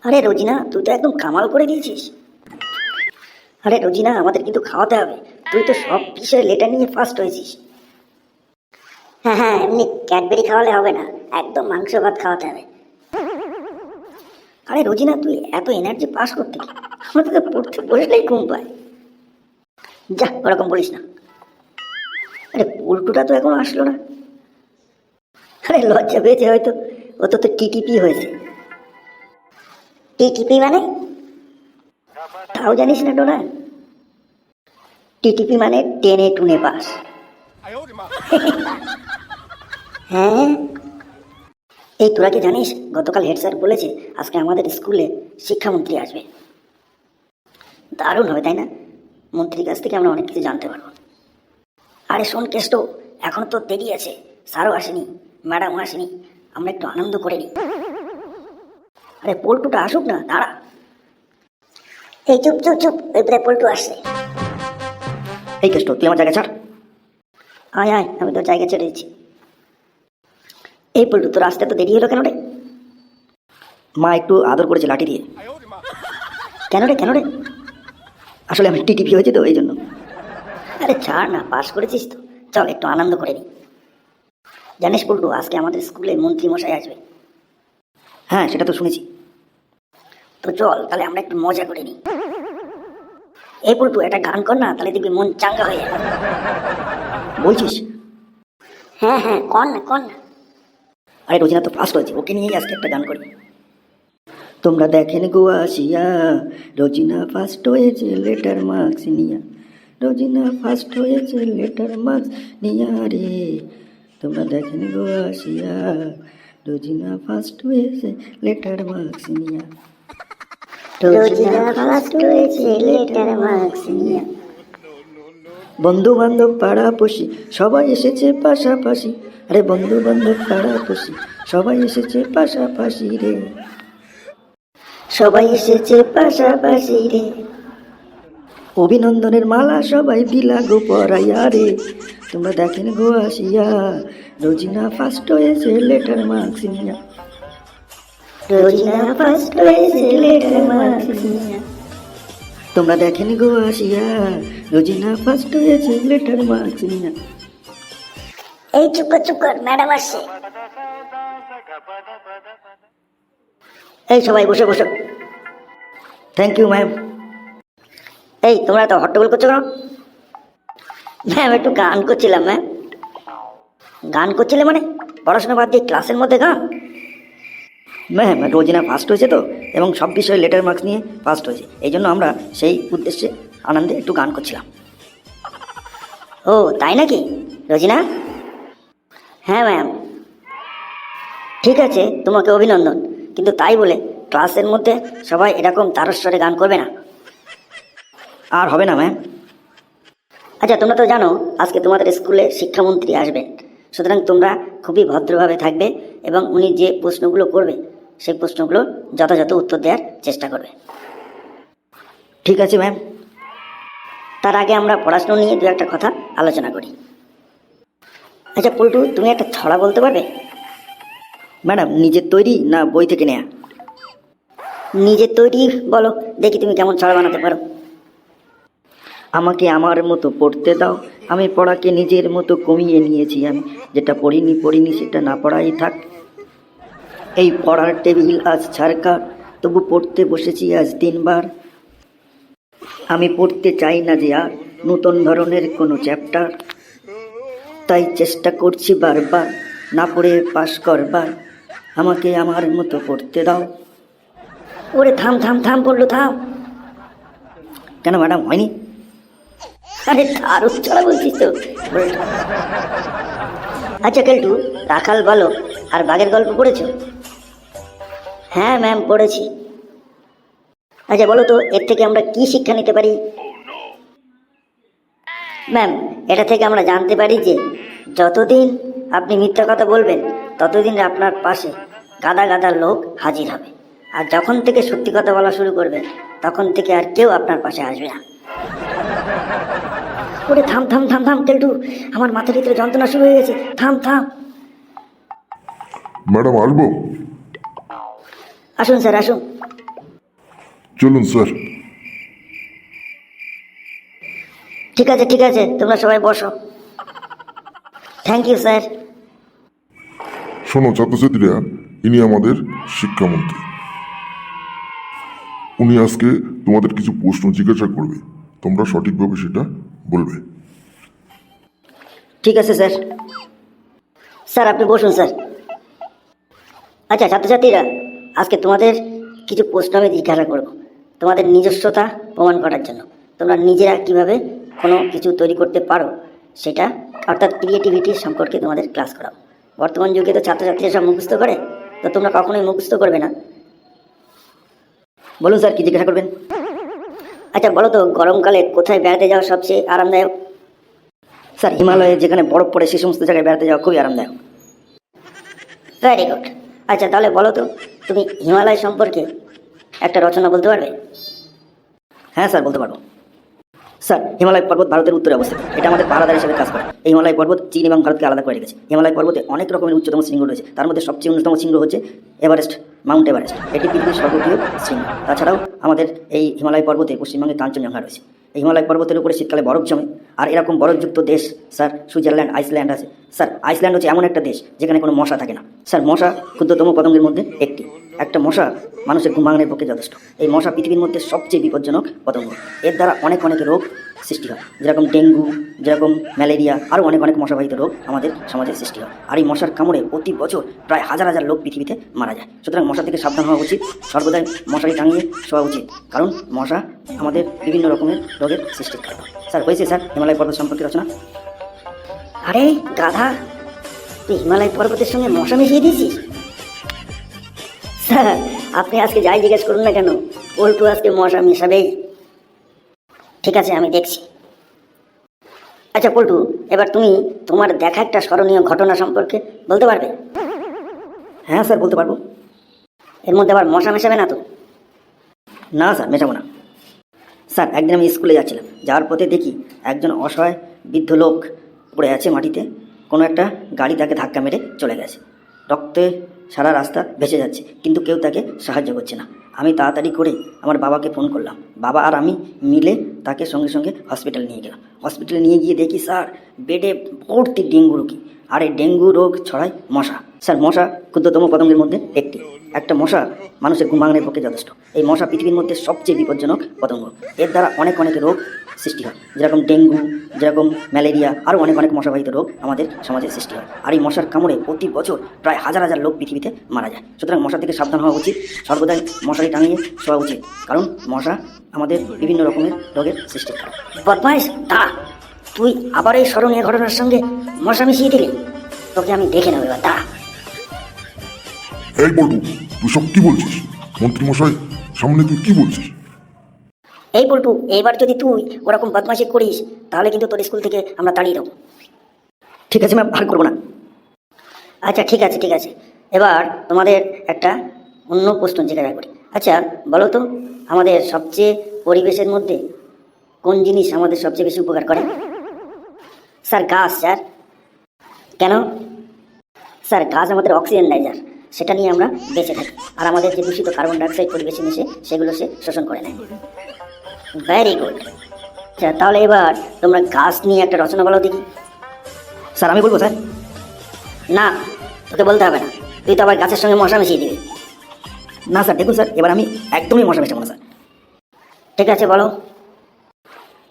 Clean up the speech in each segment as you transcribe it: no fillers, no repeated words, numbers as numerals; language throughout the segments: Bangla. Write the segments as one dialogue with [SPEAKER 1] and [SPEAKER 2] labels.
[SPEAKER 1] আরে রোজিনা, তুই তো একদম কামাল করে দিয়েছিস। আরে রোজিনা, আমাদের কিন্তু খাওয়াতে হবে। তুই তো সব বিষয়ে লেটার নিয়ে ফার্স্ট হয়েছিস। হ্যাঁ হ্যাঁ, এমনি ক্যাডবেরি খাওয়ালে হবে না, একদম মাংস ভাত খাওয়াতে হবে। আরে রোজিনা, তুই এত এনার্জি পাস করতে কি? আমাদের তো পড়তে বসলেই ঘুম পায়। যা, ওরকম বলিস না। আরে উল্টোটা তো এখনো আসলো না। আরে লজ্জা পেয়েছে হয়তো, ও তো টিটিপি হয়েছে। টিটিপি মানে? তাও জানিস না টোনা? টিটিপি মানে টেনে টুনে পাস। হ্যাঁ, এই তোরা কি জানিস, গতকাল হেড স্যার বলেছে আজকে আমাদের স্কুলে শিক্ষামন্ত্রী আসবে। দারুণ হবে তাই না? মন্ত্রীর কাছ থেকে আমরা অনেক কিছু জানতে পারবো। আরে শোন কেষ্ট, এখন তো দেরি আছে, স্যারও আসেনি, ম্যাডামও আসেনি, আমরা একটু আনন্দ করে নিই। আরে পল্টুটা আসুক না, দাঁড়া। এই চুপ চুপ চুপ, ওই বোধহয় পল্টু আসছে। এই কেষ্ট, তুই আমার জায়গা ছাড়। আয় আয়, আমি তোর জায়গা ছেড়ে দিচ্ছি। এই পল্টু, তোর আসতে তো দেরি হলো কেন রে? মা একটু আদর করেছে লাঠি দিয়ে। কেন রে কেন রে? আসলে আমি টিটিপি হয়েছে তো এই জন্য। আরে ছাড় না, পাস করেছিস তো, চল একটু আনন্দ করে নি। জানিস পল্টু, আজকে আমাদের স্কুলে মন্ত্রী মশাই আসবে। হ্যাঁ, সেটা তো শুনেছি। তো চল তাহলে আমরা একটু মজা করে নিই। এই পল্টু, একটা গান কর না, তাহলে দেখবি মন চাঙ্গা হয়ে যাবে। বলছিস? হ্যাঁ হ্যাঁ, কর না কর না। আরে রোজিনা তো ফার্স্ট হয়েছে, ওকে নিয়েই আজকে একটা গান করি। তোমরা দেখেন গো আসিয়া, রোজিনা ফার্স্ট হয়েছে লেটার মার্কস নিয়া। রোজিনা ফার্স্ট হয়েছে লেটার মার্কস নিয়া রে। তোমরা দেখেন গো আসিয়া, রোজিনা ফার্স্ট হয়েছে লেটার মার্কস নিয়া। রোজিনা ফার্স্ট হয়েছে লেটার মার্কস নিয়া। বন্ধু বান্ধব পাড়াপড়শি সবাই এসেছে পাশাপাশি। আরে বন্ধু বান্ধব পাড়াপড়শি সবাই এসেছে পাশাপাশি রে। সবাই এসেছে পাশাপাশি রে। অভিনন্দনের মালা সবাই দিলা গো পরাইয়া রে। তোমরা দেখেন গো আসিয়া, রোজিনা ফার্স্ট হয়েছে লেটার মার্কস নিয়া। রোজিনা ফার্স্ট হয়েছে লেটার মার্কস নিয়া। তোমরা দেখেন গো আসিয়া, রোজিনা ফার্স্ট হয়েছে লেটার মার্কস নিয়া। এই চুপ কর, ম্যাডাম আসছে। এই সবাই বসে বসে। Thank you ma'am. এই তোমরা তো হট্টগোল করছো কেন? ম্যাম একটু গান করছিলাম ম্যাম। গান করছিলে মানে? পড়াশোনা বাদ দিয়ে ক্লাসের মধ্যে গান? ম্যাম রোজিনা ফার্স্ট হয়েছে তো, এবং সব বিষয়ে লেটার মার্কস নিয়ে ফার্স্ট হয়েছে, এই জন্য আমরা সেই উদ্দেশ্যে আনন্দে একটু গান করছিলাম। ও তাই নাকি রোজিনা? হ্যাঁ ম্যাম। ঠিক আছে, তোমাকে অভিনন্দন, কিন্তু তাই বলে ক্লাসের মধ্যে সবাই এরকম তারস্বরে গান করবে না। আর হবে না ম্যাম। আচ্ছা, তোমরা তো জানো আজকে তোমাদের স্কুলে শিক্ষামন্ত্রী আসবেন, সুতরাং তোমরা খুবই ভদ্রভাবে থাকবে এবং উনি যে প্রশ্নগুলো করবে সেই প্রশ্নগুলো যথাযথ উত্তর দেওয়ার চেষ্টা করবে। ঠিক আছে ম্যাম। তার আগে আমরা পড়াশোনা নিয়ে দু একটা কথা আলোচনা করি। আচ্ছা পল্টু, তুমি একটা ছড়া বলতে পারবে? ম্যাডাম, নিজের তৈরি না বই থেকে নেয়া? নিজের তৈরি বলো, দেখি তুমি কেমন ছড়া বানাতে পারো। আমাকে আমার মতো পড়তে দাও, আমি পড়াকে নিজের মতো কমিয়ে নিয়েছি। আমি যেটা পড়িনি সেটা না পড়াই থাক। এই পড়ার টেবিল আজ ছাড়কার, তবু পড়তে বসেছি আজ 3 বার। আমি পড়তে চাই না যে আর নতুন ধরনের কোনো চ্যাপ্টার, তাই চেষ্টা করছি বারবার না পড়ে পাশ করবার। আমাকে আমার মতো পড়তে দাও। ওরে থাম থাম থাম পড়লো, থাম। কেন ম্যাডাম, হয়নি? আরে দারুণ ছড়া বলছিস তো। আচ্ছা কেলটু, রাখাল বলো আর বাঘের গল্প পড়েছো? হ্যাঁ ম্যাম, পড়েছি। আচ্ছা বলো তো, এর থেকে আমরা কি শিক্ষা নিতে পারি? ম্যাম, এটা থেকে আমরা জানতে পারি যে যতদিন আপনি মিথ্যা কথা বলবেন ততদিন আপনার পাশে গাদা গাদা লোক হাজির হবে, আর যখন থেকে সত্যি কথা বলা শুরু করবেন তখন থেকে আর কেউ আপনার পাশে আসবে না। ওরে থাম থাম থাম থাম কেলটু, আমার মাথার ভিতরে যন্ত্রণা শুরু হয়ে গেছে, থাম থাম।
[SPEAKER 2] ম্যাডাম আসবো?
[SPEAKER 1] আসুন স্যার আসুন।
[SPEAKER 2] চলুন স্যার।
[SPEAKER 1] ঠিক আছে ঠিক আছে, তোমরা সবাই বসো। Thank you sir.
[SPEAKER 2] শোনো ছাত্রছাত্রীরা, ইনি আমাদের শিক্ষামন্ত্রী। উনি আজকে তোমাদের কিছু প্রশ্ন জিজ্ঞাসা করবে, তোমরা সঠিকভাবে সেটা বলবে।
[SPEAKER 1] ঠিক আছে স্যার। স্যার আপনি বসুন স্যার। আচ্ছা ছাত্রছাত্রীরা, আজকে তোমাদের কিছু প্রশ্ন আমি জিজ্ঞাসা করব তোমাদের নিজস্বতা প্রমাণ করার জন্য। তোমরা নিজেরা কিভাবে কোনো কিছু তৈরি করতে পারো সেটা, অর্থাৎ ক্রিয়েটিভিটি সম্পর্কে তোমাদের ক্লাস করাও। বর্তমান যুগে তো ছাত্রছাত্রীরা সব মুখস্থ করে, তো তোমরা কখনোই মুখস্থ করবে না। বলুন স্যার, কি জিজ্ঞাসা করবেন? আচ্ছা বলো তো, গরমকালে কোথায় বেড়াতে যাওয়া সবচেয়ে আরামদায়ক? স্যার হিমালয়ে যেখানে বরফ পড়ে সে সমস্ত জায়গায় বেড়াতে যাওয়া খুবই আরামদায়ক। Very good. আচ্ছা তাহলে বলো তো, তুমি হিমালয় সম্পর্কে একটা রচনা বলতে পারবে? হ্যাঁ স্যার, বলতে পারবো। স্যার হিমালয় পর্বত ভারতের উত্তরে অবস্থিত, এটা আমাদের পাহাড়াদার হিসেবে কাজ করে। এই হিমালয় পর্বত চীন এবং ভারতকে আলাদা করে রেখেছে। হিমালয় পর্বতে অনেক রকমের উচ্চতম শৃঙ্গ রয়েছে, তার মধ্যে সবচেয়ে অন্যতম শৃঙ্গ হচ্ছে এভারেস্ট, মাউন্ট এভারেস্ট। এটি পৃথিবীর সর্ববৃহৎ শৃঙ্গ। তাছাড়াও আমাদের এই হিমালয় পর্বতে পশ্চিমবঙ্গে কাঞ্চনজঙ্ঘা রয়েছে। এই হিমালয় পর্বতের উপরে শীতকালে বরফ জমে। আর এরকম বরফযুক্ত দেশ স্যার সুইজারল্যান্ড, আইসল্যান্ড আছে। স্যার আইসল্যান্ড হচ্ছে এমন একটা দেশ যেখানে কোনো মশা থাকে না। স্যার মশা ক্ষুদ্রতম পতঙ্গের মধ্যে একটি। একটা মশা মানুষের ঘুম ভাঙানোর পক্ষে যথেষ্ট। এই মশা পৃথিবীর মধ্যে সবচেয়ে বিপজ্জনক পতঙ্গ। এর দ্বারা অনেক অনেক রোগ সৃষ্টি হয়, যেরকম ডেঙ্গু, যেরকম ম্যালেরিয়া, আরও অনেক অনেক মশাবাহিত রোগ আমাদের সমাজে সৃষ্টি হয়। আর এই মশার কামড়ে প্রতি বছর প্রায় হাজার হাজার লোক পৃথিবীতে মারা যায়। সুতরাং মশা থেকে সাবধান হওয়া উচিত, সর্বদাই মশারি টাঙিয়ে শোয়া উচিত, কারণ মশা আমাদের বিভিন্ন রকমের রোগের সৃষ্টি করে। স্যার হয়েছে স্যার হিমালয় পর্বত সম্পর্কে রচনা। আরে গাধা, তুই হিমালয় পর্বতের সঙ্গে মশা মিশিয়ে দিয়েছিস? স্যার আপনি আজকে যাই জিজ্ঞেস করুন না কেন, পল্টু আজকে মশা মেশাবেই। ঠিক আছে, আমি দেখছি। আচ্ছা পল্টু, এবার তুমি তোমার দেখা একটা স্মরণীয় ঘটনা সম্পর্কে বলতে পারবে? হ্যাঁ স্যার, বলতে পারবো। এর মধ্যে আবার মশা মেশাবে না তো? না স্যার, মেশাবো না। স্যার একদিন আমি স্কুলে যাচ্ছিলাম, যাওয়ার পথে দেখি একজন অসহায় বৃদ্ধ লোক পড়ে আছে মাটিতে। কোনো একটা গাড়ি তাকে ধাক্কা মেরে চলে গেছে, রক্তে সারা রাস্তা ভেসে যাচ্ছে, কিন্তু কেউ তাকে সাহায্য করছে না। আমি তাড়াতাড়ি করে আমার বাবাকে ফোন করলাম। বাবা আর আমি মিলে তাকে সঙ্গে সঙ্গে হসপিটালে নিয়ে গেলাম। হসপিটালে নিয়ে গিয়ে দেখি স্যার বেডে ভর্তি ডেঙ্গু রোগী। আর এই ডেঙ্গু রোগ ছড়ায় মশা। স্যার মশা ক্ষুদ্রতম পতঙ্গের মধ্যে একটি। একটা মশা মানুষের ঘুম ভাঙানোর পক্ষে যথেষ্ট। এই মশা পৃথিবীর মধ্যে সবচেয়ে বিপজ্জনক পতঙ্গ। এর দ্বারা অনেক অনেক রোগ সৃষ্টি হয়, যেরকম ডেঙ্গু, যেরকম ম্যালেরিয়া, আরও অনেক অনেক মশাবাহিত রোগ আমাদের সমাজে সৃষ্টি হয়। আর এই মশার কামড়ে প্রতি বছর প্রায় হাজার হাজার লোক পৃথিবীতে মারা যায়। সুতরাং মশা থেকে সাবধান হওয়া উচিত, সর্বদাই মশারি টাঙিয়ে শোয়া উচিত, কারণ মশা আমাদের বিভিন্ন রকমের রোগের সৃষ্টি করে। বদমাইশ, তা তুই আবার এই স্মরণীয় ঘটনার সঙ্গে মশা মিশিয়ে দিলি? তোকে আমি দেখে নেব এবার, তা।
[SPEAKER 2] এই পল্টু, তুই সব কি বলছিস? মন্ত্রী মশাই সামনে তুই কি বলছিস?
[SPEAKER 1] এই পল্টু, এইবার যদি তুই ওরকম বদমাশি করিস তাহলে কিন্তু তোর স্কুল থেকে আমরা তাড়িয়ে দেবো। ঠিক আছে ম্যাম, ভাগ করবো না। আচ্ছা ঠিক আছে ঠিক আছে, এবার তোমাদের একটা অন্য প্রশ্ন জিজ্ঞাসা করি। আচ্ছা বলো তো, আমাদের সবচেয়ে পরিবেশের মধ্যে কোন জিনিস আমাদের সবচেয়ে বেশি উপকার করে? স্যার গাছ। স্যার কেন? স্যার গাছ আমাদের অক্সিজেন দেয়, যার সেটা নিয়ে আমরা বেঁচে থাকি। আর আমাদের যে দূষিত কার্বন ডাইঅক্সাইড পরিবেশে মিশে সেগুলো সে শোষণ করে নেয়। Very good. আচ্ছা তাহলে এবার তোমরা গাছ নিয়ে একটা রচনা বলো দেখি। স্যার আমি বলবো? স্যার না, তোকে বলতে হবে না, তুই তো আবার গাছের সঙ্গে মশা মিশিয়ে দিবি। না স্যার, দেখুন স্যার, এবার আমি একদমই মশা মেশাবো না স্যার। ঠিক আছে বলো।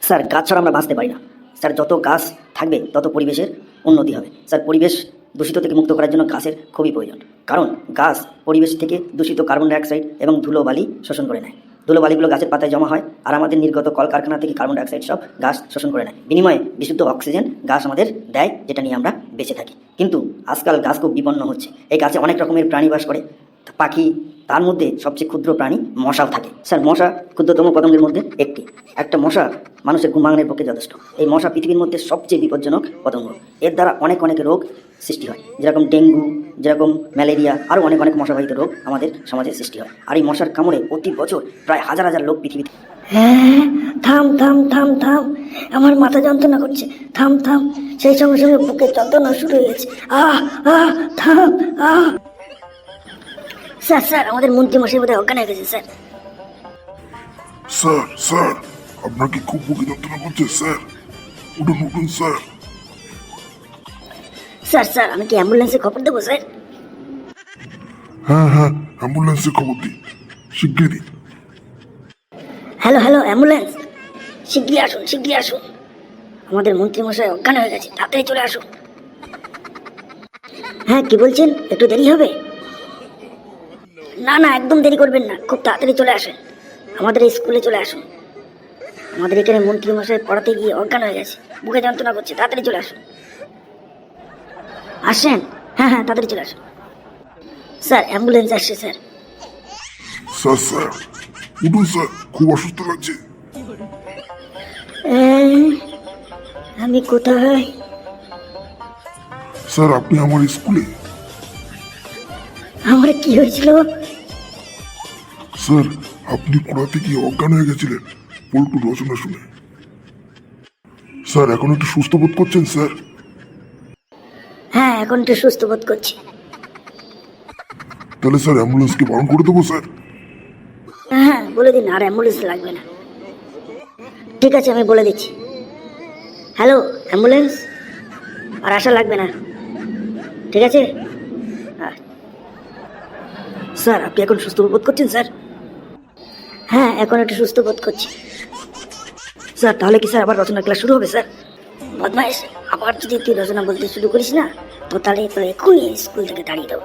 [SPEAKER 1] স্যার গাছ ছাড়া আমরা বাঁচতে পারি না। স্যার যত গাছ থাকবে তত পরিবেশের উন্নতি হবে। স্যার পরিবেশ দূষিত থেকে মুক্ত করার জন্য গাছের খুবই প্রয়োজন, কারণ গাছ পরিবেশ থেকে দূষিত কার্বন ডাইঅক্সাইড এবং ধুলোবালি শোষণ করে নেয়। ধুলোবালিগুলো গাছের পাতায় জমা হয়, আর আমাদের নির্গত কলকারখানা থেকে কার্বন ডাইঅক্সাইড সব গাছ শোষণ করে নেয়। বিনিময়ে বিশুদ্ধ অক্সিজেন গাছ আমাদের দেয়, যেটা নিয়ে আমরা বেঁচে থাকি। কিন্তু আজকাল গাছ খুব বিপন্ন হচ্ছে। এই গাছে অনেক রকমের প্রাণী বাস করে, পাখি, তার মধ্যে সবচেয়ে ক্ষুদ্র প্রাণী মশাও থাকে। স্যার মশা ক্ষুদ্রতম পতঙ্গের মধ্যে একটি। একটা মশা মানুষের ঘুম ভাঙানোর পক্ষে যথেষ্ট। এই মশা পৃথিবীর মধ্যে সবচেয়ে বিপজ্জনক পতঙ্গ। এর দ্বারা অনেক অনেক রোগ সৃষ্টি হয়, যেরকম ডেঙ্গু, যেরকম ম্যালেরিয়া, আরও অনেক অনেক মশাবাহিত রোগ আমাদের সমাজে সৃষ্টি হয়। আর এই মশার কামড়ে প্রতি বছর প্রায় হাজার হাজার লোক পৃথিবীতে। হ্যাঁ, থাম থাম থাম থাম, আমার মাথা যন্ত্রণা করছে, থাম থাম। সেই সঙ্গে সঙ্গে বুকের যন্ত্রণা শুরু হয়ে গেছে। আহ আহ, থাম। স্যার স্যার, আমাদের মন্ত্রী মশাই বোধহয় অজ্ঞান হয়ে গেছে স্যার।
[SPEAKER 2] স্যার স্যার আপনার কি খুব বুকে যন্ত্রণা করছে স্যার? উঠুন উঠুন স্যার।
[SPEAKER 1] স্যার স্যার আমি কি অ্যাম্বুলেন্সে খবর দেবো স্যার?
[SPEAKER 2] হ্যাঁ হ্যাঁ, অ্যাম্বুলেন্সে খবর দিন, শিগগিরই।
[SPEAKER 1] হ্যালো হ্যালো অ্যাম্বুলেন্স, শিগগিরই আসুন শিগগিরই আসুন। আমাদের মন্ত্রীমশাই অজ্ঞান হয়ে গেছে, তাড়াতাড়ি চলে আসুন। হ্যাঁ কি বলছেন, একটু দেরি হবে? না না একদম দেরি করবেন না, খুব তাড়াতাড়ি চলে আসেন। আমাদের এই স্কুলে চলে আসুন। আমাদের এখানে মন্ত্রীমশাই পড়াতে গিয়ে অজ্ঞান হয়ে গেছে, বুকে যন্ত্রণা করছে, তাড়াতাড়ি চলে আসুন। আসেন, হ্যাঁ হ্যাঁ তাড়াতাড়ি চলে আসুন। স্যার অ্যাম্বুলেন্স আসছে স্যার।
[SPEAKER 2] স্যার স্যার উঠুন স্যার, খুব অসুস্থ লাগছে।
[SPEAKER 1] আমি কোথায়?
[SPEAKER 2] স্যার আপনি আমার স্কুলে।
[SPEAKER 1] আমার কি হয়েছিল?
[SPEAKER 2] স্যার আপনি পড়াতে গিয়ে অজ্ঞান হয়ে গেছিলেন পল্টু রচনা শুনে। স্যার এখন একটু সুস্থ বোধ করছেন স্যার?
[SPEAKER 1] হ্যাঁ এখন একটু সুস্থ বোধ করছি।
[SPEAKER 2] তাহলে স্যার অ্যাম্বুলেন্সকে বারণ করে দেবো স্যার?
[SPEAKER 1] হ্যাঁ বলে দিন, আর অ্যাম্বুলেন্স লাগবে না। ঠিক আছে আমি বলে দিচ্ছি। হ্যালো অ্যাম্বুলেন্স, আর আসা লাগবে না, ঠিক আছে? স্যার আপনি এখন সুস্থ বোধ করছেন স্যার? হ্যাঁ এখন একটু সুস্থ বোধ করছি। স্যার তাহলে কি স্যার আবার রচনা ক্লাস শুরু হবে স্যার? বদমাইশ, আবার যদি তুই রচনা বলতে শুরু করিস না তো তাহলে তো এক্ষুনি স্কুল থেকে তাড়িয়ে দেবো।